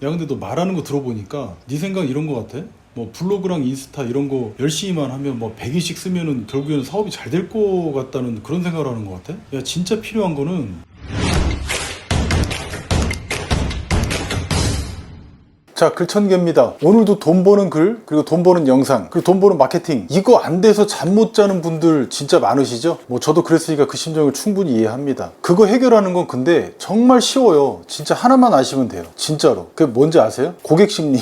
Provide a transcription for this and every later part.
야 근데 너 말하는 거 들어보니까 네 생각 이런 거 같아? 뭐 블로그랑 인스타 이런 거 열심히만 하면 뭐 100일씩 쓰면은 결국에는 사업이 잘 될 거 같다는 그런 생각을 하는 거 같아? 야 진짜 필요한 거는 자, 글천개입니다. 오늘도 돈 버는 글, 그리고 돈 버는 영상, 그리고 돈 버는 마케팅, 이거 안 돼서 잠 못 자는 분들 진짜 많으시죠? 뭐 저도 그랬으니까 그 심정을 충분히 이해합니다. 그거 해결하는 건 근데 정말 쉬워요. 진짜 하나만 아시면 돼요. 진짜로. 그게 뭔지 아세요? 고객 심리.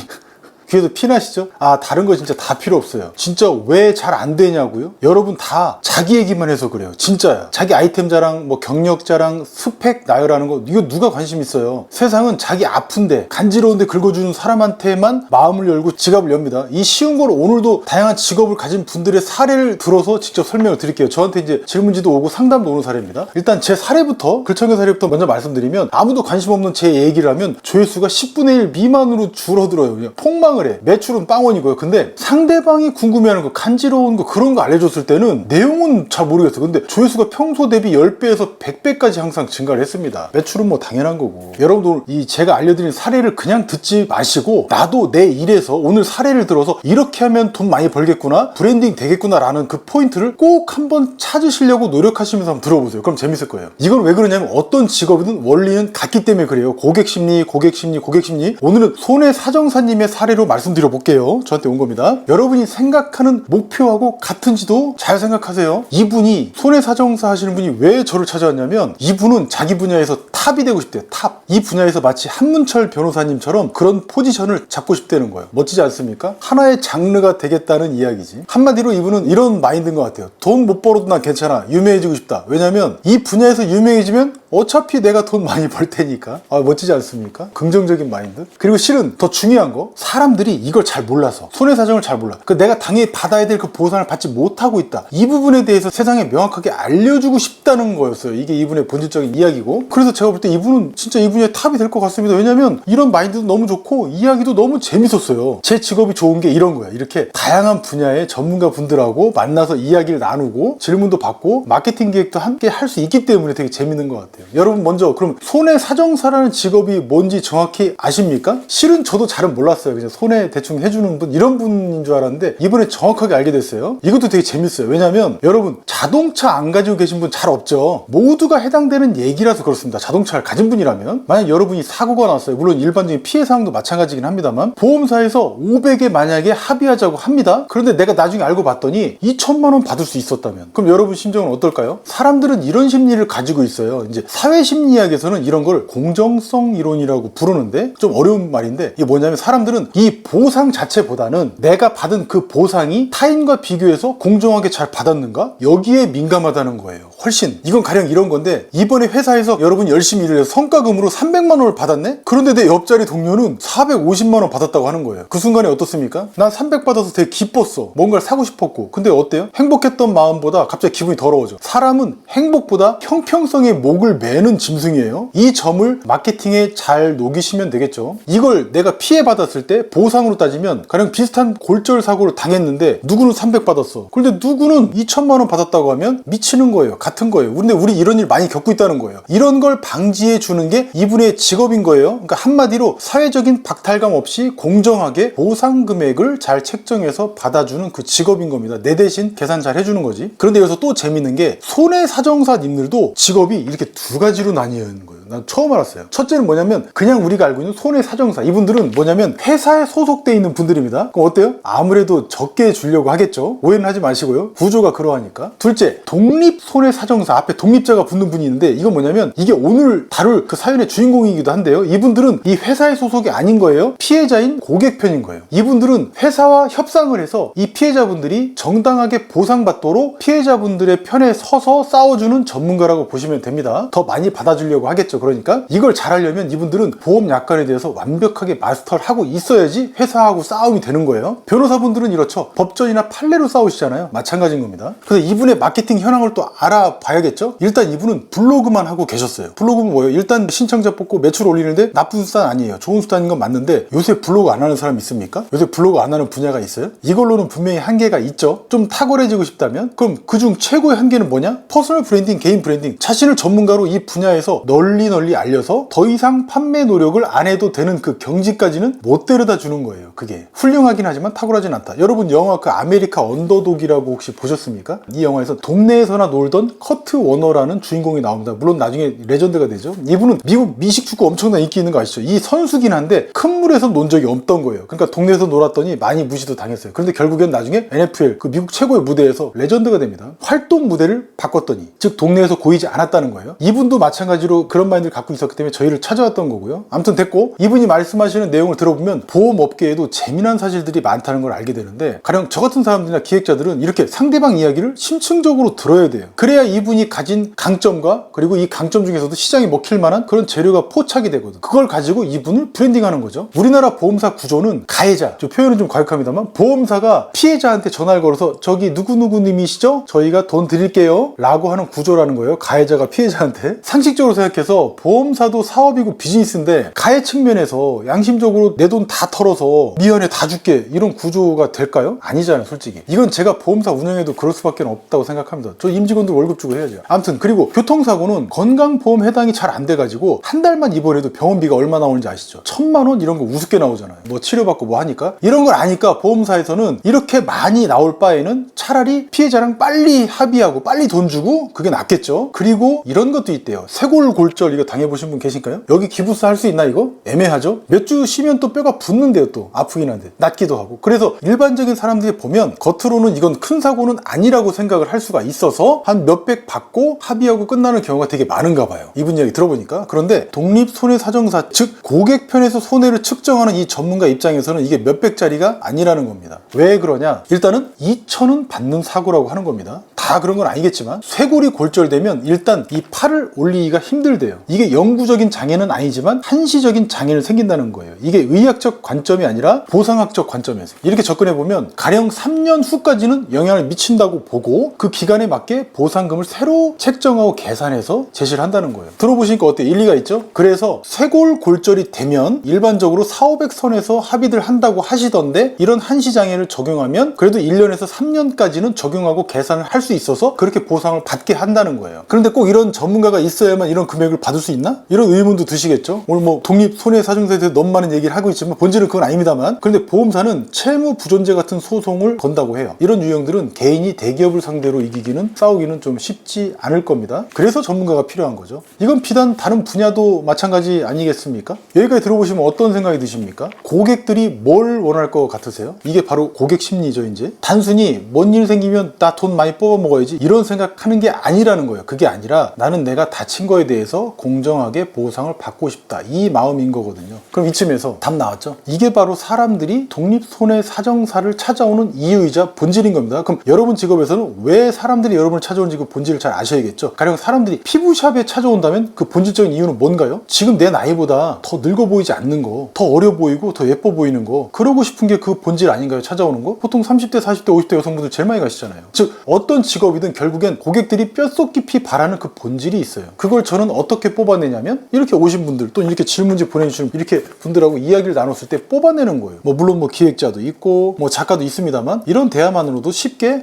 귀에서 피나시죠? 아, 다른 거 진짜 다 필요 없어요. 진짜 왜 잘 안 되냐고요? 여러분 다 자기 얘기만 해서 그래요. 진짜야. 자기 아이템 자랑, 뭐 경력 자랑, 스펙 나열하는 거 이거 누가 관심 있어요? 세상은 자기 아픈데 간지러운데 긁어주는 사람한테만 마음을 열고 지갑을 엽니다. 이 쉬운 걸 오늘도 다양한 직업을 가진 분들의 사례를 들어서 직접 설명을 드릴게요. 저한테 이제 질문지도 오고 상담도 오는 사례입니다. 일단 제 사례부터, 글청의 사례부터 먼저 말씀드리면 아무도 관심 없는 제 얘기를 하면 조회수가 10분의 1 미만으로 줄어들어요. 그냥 폭망을 해. 매출은 빵원이고요. 근데 상대방이 궁금해하는 거, 간지러운 거 그런 거 알려줬을 때는 내용은 잘 모르겠어. 근데 조회수가 평소 대비 10배에서 100배까지 항상 증가를 했습니다. 매출은 뭐 당연한 거고. 여러분들 이 제가 알려드린 사례를 그냥 듣지 마시고 나도 내 일에서 오늘 사례를 들어서 이렇게 하면 돈 많이 벌겠구나, 브랜딩 되겠구나 라는 그 포인트를 꼭 한번 찾으시려고 노력하시면서 한번 들어보세요. 그럼 재밌을 거예요. 이건 왜 그러냐면 어떤 직업이든 원리는 같기 때문에 그래요. 고객 심리, 고객 심리, 고객 심리. 오늘은 손해사정사님의 사례로 말씀드려 볼게요. 저한테 온 겁니다. 여러분이 생각하는 목표하고 같은지도 잘 생각하세요. 이분이 손해사정사 하시는 분이 왜 저를 찾아왔냐면 이분은 자기 분야에서 탑이 되고 싶대요. 탑. 이 분야에서 마치 한문철 변호사님처럼 그런 포지션을 잡고 싶다는 거예요. 멋지지 않습니까? 하나의 장르가 되겠다는 이야기지. 한마디로 이분은 이런 마인드인 것 같아요. 돈 못 벌어도 난 괜찮아. 유명해지고 싶다. 왜냐면 이 분야에서 유명해지면 어차피 내가 돈 많이 벌 테니까. 아, 멋지지 않습니까? 긍정적인 마인드. 그리고 실은 더 중요한 거, 사람들이 이걸 잘 몰라서, 손해사정을 잘 몰라. 내가 당연히 받아야 될 그 보상을 받지 못하고 있다. 이 부분에 대해서 세상에 명확하게 알려주고 싶다는 거였어요. 이게 이분의 본질적인 이야기고. 그래서 제가 볼 때 이분은 진짜 이 분야의 탑이 될 것 같습니다. 왜냐면 이런 마인드도 너무 좋고 이야기도 너무 재밌었어요. 제 직업이 좋은 게 이런 거야. 이렇게 다양한 분야의 전문가 분들하고 만나서 이야기를 나누고 질문도 받고 마케팅 기획도 함께 할 수 있기 때문에 되게 재밌는 것 같아요. 여러분 먼저 그럼 손해사정사라는 직업이 뭔지 정확히 아십니까? 실은 저도 잘은 몰랐어요. 그냥 손해 대충 해주는 분, 이런 분인 줄 알았는데 이번에 정확하게 알게 됐어요. 이것도 되게 재밌어요. 왜냐면 여러분 자동차 안 가지고 계신 분 잘 없죠? 모두가 해당되는 얘기라서 그렇습니다. 자동차를 가진 분이라면 만약 여러분이 사고가 났어요. 물론 일반적인 피해 사항도 마찬가지긴 합니다만 보험사에서 500에 만약에 합의하자고 합니다. 그런데 내가 나중에 알고 봤더니 2천만 원 받을 수 있었다면 그럼 여러분 심정은 어떨까요? 사람들은 이런 심리를 가지고 있어요. 이제 사회심리학에서는 이런 걸 공정성 이론이라고 부르는데 좀 어려운 말인데 이게 뭐냐면 사람들은 이 보상 자체보다는 내가 받은 그 보상이 타인과 비교해서 공정하게 잘 받았는가? 여기에 민감하다는 거예요. 훨씬. 이건 가령 이런 건데 이번에 회사에서 여러분이 열심히 일을 해서 성과금으로 300만 원을 받았네? 그런데 내 옆자리 동료는 450만 원 받았다고 하는 거예요. 그 순간에 어떻습니까? 난 300 받아서 되게 기뻤어. 뭔가를 사고 싶었고. 근데 어때요? 행복했던 마음보다 갑자기 기분이 더러워져. 사람은 행복보다 형평성에 목을 매는 짐승이에요. 이 점을 마케팅에 잘 녹이시면 되겠죠. 이걸 내가 피해받았을 때 보상으로 따지면 가령 비슷한 골절 사고를 당했는데 누구는 300 받았어. 그런데 누구는 2천만 원 받았다고 하면 미치는 거예요. 같은 거예요. 근데 우리 이런 일 많이 겪고 있다는 거예요. 이런 걸 방지해 주는 게 이분의 직업인 거예요. 그러니까 한마디로 사회적인 박탈감 없이 공정하게 보상 금액을 잘 책정해서 받아주는 그 직업인 겁니다. 내 대신 계산 잘 해주는 거지. 그런데 여기서 또 재밌는 게 손해사정사님들도 직업이 이렇게 두 가지로 나뉘는 거예요. 난 처음 알았어요. 첫째는 뭐냐면 그냥 우리가 알고 있는 손해사정사, 이분들은 뭐냐면 회사에 소속돼 있는 분들입니다. 그럼 어때요? 아무래도 적게 주려고 하겠죠. 오해는 하지 마시고요. 구조가 그러하니까. 둘째, 독립손해사정사. 앞에 독립자가 붙는 분이 있는데 이건 뭐냐면 이게 오늘 다룰 그 사연의 주인공이기도 한데요. 이분들은 이 회사의 소속이 아닌 거예요. 피해자인 고객 편인 거예요. 이분들은 회사와 협상을 해서 이 피해자분들이 정당하게 보상받도록 피해자분들의 편에 서서 싸워주는 전문가라고 보시면 됩니다. 더 많이 받아주려고 하겠죠. 그러니까 이걸 잘하려면 이분들은 보험 약관에 대해서 완벽하게 마스터를 하고 있어야지 회사하고 싸움이 되는 거예요. 변호사분들은 이렇죠. 법전이나 판례로 싸우시잖아요. 마찬가지인 겁니다. 그래서 이분의 마케팅 현황을 또 알아봐야겠죠. 일단 이분은 블로그만 하고 계셨어요. 블로그는 뭐예요? 일단 신청자 뽑고 매출 올리는데 나쁜 수단 아니에요. 좋은 수단인 건 맞는데 요새 블로그 안 하는 사람 있습니까? 요새 블로그 안 하는 분야가 있어요? 이걸로는 분명히 한계가 있죠. 좀 탁월해지고 싶다면 그럼 그중 최고의 한계는 뭐냐? 퍼스널 브랜딩, 개인 브랜딩. 자신을 전문가로 이 분야에서 널리 널리 알려서 더 이상 판매 노력을 안 해도 되는 그 경지까지는 못 데려다 주는 거예요. 그게 훌륭하긴 하지만 탁월하진 않다. 여러분 영화 그 아메리카 언더독이라고 혹시 보셨습니까? 이 영화에서 동네에서나 놀던 커트 워너라는 주인공이 나옵니다. 물론 나중에 레전드가 되죠. 이분은 미국 미식축구 엄청난 인기 있는 거 아시죠? 이 선수긴 한데 큰 물에서 논 적이 없던 거예요. 그러니까 동네에서 놀았더니 많이 무시도 당했어요. 그런데 결국엔 나중에 NFL 그 미국 최고의 무대에서 레전드가 됩니다. 활동 무대를 바꿨더니, 즉 동네에서 고이지 않았다는 거예요. 이분도 마찬가지로 그런 마인드를 갖고 있었기 때문에 저희를 찾아왔던 거고요. 아무튼 됐고, 이분이 말씀하시는 내용을 들어보면 보험업계에도 재미난 사실들이 많다는 걸 알게 되는데, 가령 저 같은 사람들이나 기획자들은 이렇게 상대방 이야기를 심층적으로 들어야 돼요. 그래야 이분이 가진 강점과 그리고 이 강점 중에서도 시장이 먹힐 만한 그런 재료가 포착이 되거든. 그걸 가지고 이분을 브랜딩하는 거죠. 우리나라 보험사 구조는 가해자, 저 표현은 좀 과격합니다만, 보험사가 피해자한테 전화를 걸어서 저기 누구누구님이시죠? 저희가 돈 드릴게요 라고 하는 구조라는 거예요. 가해자가 피해자한테. 상식적으로 생각해서 보험사도 사업이고 비즈니스인데 가해 측면에서 양심적으로 내 돈 다 털어서 미안해 다 줄게 이런 구조가 될까요? 아니잖아요, 솔직히. 이건 제가 보험사 운영해도 그럴 수밖에 없다고 생각합니다. 저 임직원들 월급 주고 해야죠. 아무튼, 그리고 교통사고는 건강보험 해당이 잘 안 돼가지고 한 달만 입원해도 병원비가 얼마 나오는지 아시죠? 1,000만 원 이런 거 우습게 나오잖아요. 뭐 치료받고 뭐 하니까. 이런 걸 아니까 보험사에서는 이렇게 많이 나올 바에는 차라리 피해자랑 빨리 합의하고 빨리 돈 주고 그게 낫겠죠. 그리고 이런 것도 있대요. 쇄골골절 이거 당해보신 분 계실까요? 여기 기부스 할 수 있나 이거? 애매하죠? 몇 주 쉬면 또 뼈가 붓는데요. 또 아프긴 한데 낫기도 하고. 그래서 일반적인 사람들이 보면 겉으로는 이건 큰 사고는 아니라고 생각을 할 수가 있어서 한 몇백 받고 합의하고 끝나는 경우가 되게 많은가 봐요. 이분 이야기 들어보니까. 그런데 독립손해사정사, 즉 고객 편에서 손해를 측정하는 이 전문가 입장에서는 이게 몇백짜리가 아니라는 겁니다. 왜 그러냐? 일단은 2천은 받는 사고라고 하는 겁니다. 다 그런 건 아니겠지만 쇄골이 골절되면 일단 이 팔을 올리기가 힘들대요. 이게 영구적인 장애는 아니지만 한시적인 장애는 생긴다는 거예요. 이게 의학적 관점이 아니라 보상학적 관점에서 이렇게 접근해보면 가령 3년 후까지는 영향을 미친다고 보고 그 기간에 맞게 보상금을 새로 책정하고 계산해서 제시를 한다는 거예요. 들어보시니까 어때요? 일리가 있죠? 그래서 쇄골 골절이 되면 일반적으로 4,500선에서 합의들 한다고 하시던데, 이런 한시장애를 적용하면 그래도 1년에서 3년까지는 적용하고 계산을 할 수 있어서 그렇게 보상을 받게 한다는 거예요. 그런데 꼭 이런 전문가가 있어야만 이런 금액을 받을 수 있나? 이런 의문도 드시겠죠? 오늘 뭐 독립손해사정사에 대해서 너무 많은 얘기를 하고 있지만 본질은 그건 아닙니다만, 그런데 보험사는 채무부존재 같은 소송을 건다고 해요. 이런 유형들은 개인이 대기업을 상대로 이기기는, 싸우기는 좀 쉽지 않을 겁니다. 그래서 전문가가 필요한 거죠. 이건 비단 다른 분야도 마찬가지 아니겠습니까? 여기까지 들어보시면 어떤 생각이 드십니까? 고객들이 뭘 원할 것 같으세요? 이게 바로 고객 심리죠. 이제 단순히 뭔 일 생기면 나 돈 많이 뽑아 먹어야지 이런 생각하는 게 아니라는 거예요. 그게 아니라 나는 내가 다친 거에 대해서 공정하게 보상을 받고 싶다, 이 마음인 거거든요. 그럼 이쯤에서 답 나왔죠? 이게 바로 사람들이 독립손해사정사를 찾아오는 이유이자 본질인 겁니다. 그럼 여러분 직업에서는 왜 사람들이 여러분을 찾아오는지 그 본질을 잘 아셔야겠죠? 가령 사람들이 피부샵에 찾아온다면 그 본질적인 이유는 뭔가요? 지금 내 나이보다 더 늙어 보이지 않는 거, 더 어려 보이고 더 예뻐 보이는 거, 그러고 싶은 게 그 본질 아닌가요? 찾아오는 거? 보통 30대, 40대, 50대 여성분들 제일 많이 가시잖아요. 즉 어떤 직업이든 결국엔 고객들이 뼛속 깊이 바라는 그 본질이 있어요. 그걸 저는 어떻게 뽑아내냐면, 이렇게 오신 분들, 또 이렇게 질문지 보내주시는 이렇게 분들하고 이야기를 나눴을 때 뽑아내는 거예요. 물론 기획자도 있고 작가도 있습니다만, 이런 대화만으로도 쉽게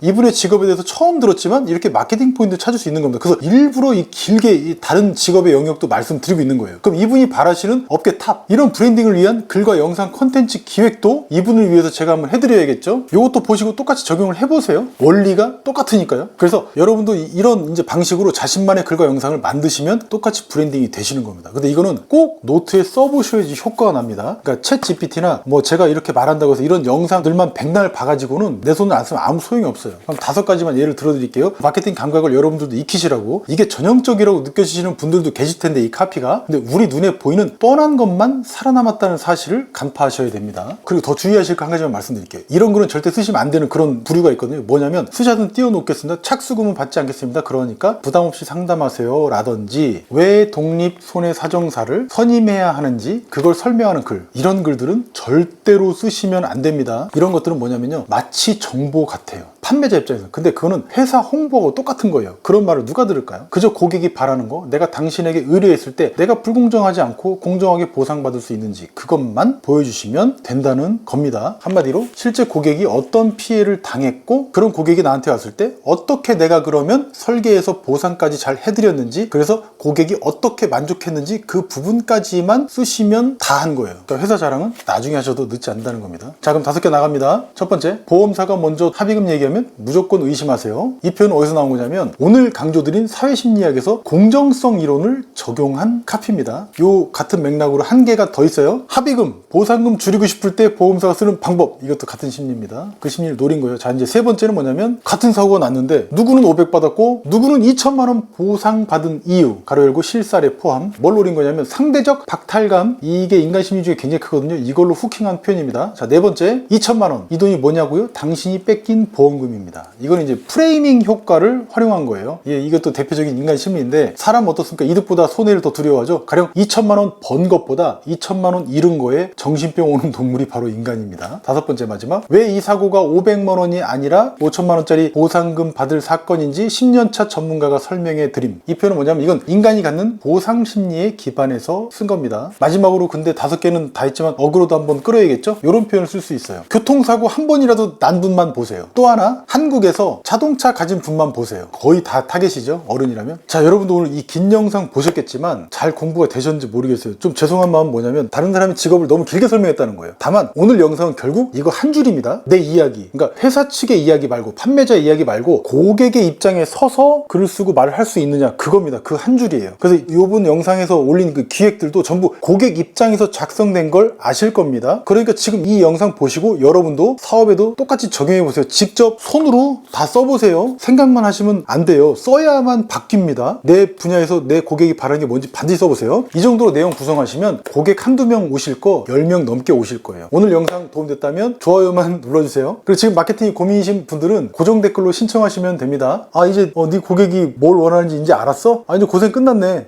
이분의 직업에 대해서 처음 들었지만 이렇게 마케팅 포인트 찾을 수 있는 겁니다. 그래서 일부러 이 길게 이 다른 직업의 영역도 말씀드리고 있는 거예요. 그럼 이분이 바라시는 업계 탑, 이런 브랜딩을 위한 글과 영상 콘텐츠 기획도 이분을 위해서 제가 한번 해드려야겠죠? 이것도 보시고 똑같이 적용을 해보세요. 원리가 똑같으니까요. 그래서 여러분도 이런 이제 방식으로 자신만의 글과 영상을 만드시면 똑같이 브랜딩이 되시는 겁니다. 근데 이거는 꼭 노트에 써보셔야지 효과가 납니다. 그러니까 챗 GPT나 제가 이렇게 말한다고 해서 이런 영상들만 백날 봐가지고는 내 손을 안 쓰면 아무 소용이 없어요. 그럼 5가지만 예를 들어드릴게요. 마케팅 감각을 여러분들도 익히시라고. 이게 전형적이라고 느껴지시는 분들도 계실 텐데, 이 카피가. 근데 우리 눈에 보이는 뻔한 것만 살아남았다는 사실을 간파하셔야 됩니다. 그리고 더 주의하실 거 한 가지만 말씀드릴게요. 이런 글은 절대 쓰시면 안 되는 그런 부류가 있거든요. 뭐냐면, 쓰자든 띄워놓겠습니다. 착수금은 받지 않겠습니다. 그러니까 부담없이 상담하세요 라든지, 왜 독립손해사정사를 선임해야 하는지 그걸 설명하는 글, 이런 글들은 절대로 쓰시면 안 됩니다. 이런 것들은 뭐냐면요, 마치 정보 같아요. 판매자 입장에서. 근데 그거는 회사 홍보하고 똑같은 거예요. 그런 말을 누가 들을까요? 그저 고객이 바라는 거, 내가 당신에게 의뢰했을 때 내가 불공정하지 않고 공정하게 보상받을 수 있는지 그것만 보여주시면 된다는 겁니다. 한마디로 실제 고객이 어떤 피해를 당했고 그런 고객이 나한테 왔을 때 어떻게 내가 그러면 설계해서 보상까지 잘 해드렸는지, 그래서 고객이 어떻게 만족했는지 그 부분까지만 쓰시면 다 한 거예요. 그러니까 회사 자랑은 나중에 하셔도 늦지 않다는 겁니다. 자, 그럼 5개 나갑니다. 첫 번째, 보험사가 먼저 합의금 얘기하면 무조건 의심하세요. 이 표현은 어디서 나온 거냐면 오늘 강조드린 사회심리학에서 공정성 이론을 적용한 카피입니다. 요 같은 맥락으로 한 개가 더 있어요. 합의금, 보상금 줄이고 싶을 때 보험사가 쓰는 방법, 이것도 같은 심리입니다. 그 심리를 노린 거예요. 자, 이제 세 번째는 뭐냐면 같은 사고가 났는데 누구는 500 받았고 누구는 2천만 원 보상받은 이유, 가로 열고 실사례 포함. 뭘 노린 거냐면 상대적 박탈감, 이게 인간 심리 중에 굉장히 크거든요. 이걸로 후킹한 표현입니다. 자, 네 번째, 2천만 원. 이 돈이 뭐냐고요? 당신이 뺏긴 보험금입니다. 이건 이제 프레이밍 효과를 활용한 거예요. 예, 이것도 대표적인 인간 심리인데 사람 어떻습니까? 이득보다 손해를 더 두려워하죠. 가령 2천만 원 번 것보다 2천만 원 잃은 거에 정신병 오는 동물이 바로 인간입니다. 다섯 번째, 마지막, 왜 이 사고가 500만 원이 아니라 5천만 원짜리 보상금 받을 사건인지 10년차 전문가가 설명해 드림. 이 표현은 뭐냐면 이건 인간이 갖는 보상 심리에 기반해서 쓴 겁니다. 마지막으로, 근데 5개는 다 했지만 어그로도 한번 끌어야겠죠? 이런 표현을 쓸 수 있어요. 교통사고 한 번이라도 난 분만 보세요. 또 하나, 한국에서 자동차 가진 분만 보세요. 거의 다 타겟이죠, 어른이라면. 자, 여러분도 오늘 이 긴 영상 보셨겠지만 잘 공부가 되셨는지 모르겠어요. 좀 죄송한 마음은 뭐냐면 다른 사람의 직업을 너무 길게 설명했다는 거예요. 다만 오늘 영상은 결국 이거 한 줄입니다. 내 이야기, 그러니까 회사 측의 이야기 말고 판매자 이야기 말고 고객의 입장에 서서 글을 쓰고 말을 할 수 있느냐, 그겁니다. 그 한 줄이에요. 그래서 이번 영상에서 올린 그 기획들도 전부 고객 입장에서 작성된 걸 아실 겁니다. 그러니까 지금 이 영상 보시고 여러분도 사업에도 똑같이 적용해 보세요. 직접 손으로 다 써보세요. 생각만 하시면 안 돼요. 써야만 바뀝니다. 내 분야에서 내 고객이 바라는 게 뭔지 반드시 써보세요. 이 정도로 내용 구성하시면 고객 한두 명 오실 거 10명 넘게 오실 거예요. 오늘 영상 도움됐다면 좋아요만 눌러주세요. 그리고 지금 마케팅이 고민이신 분들은 고정 댓글로 신청하시면 됩니다. 아, 이제 네 고객이 뭘 원하는지 이제 알았어? 아, 이제 고생 끝났네.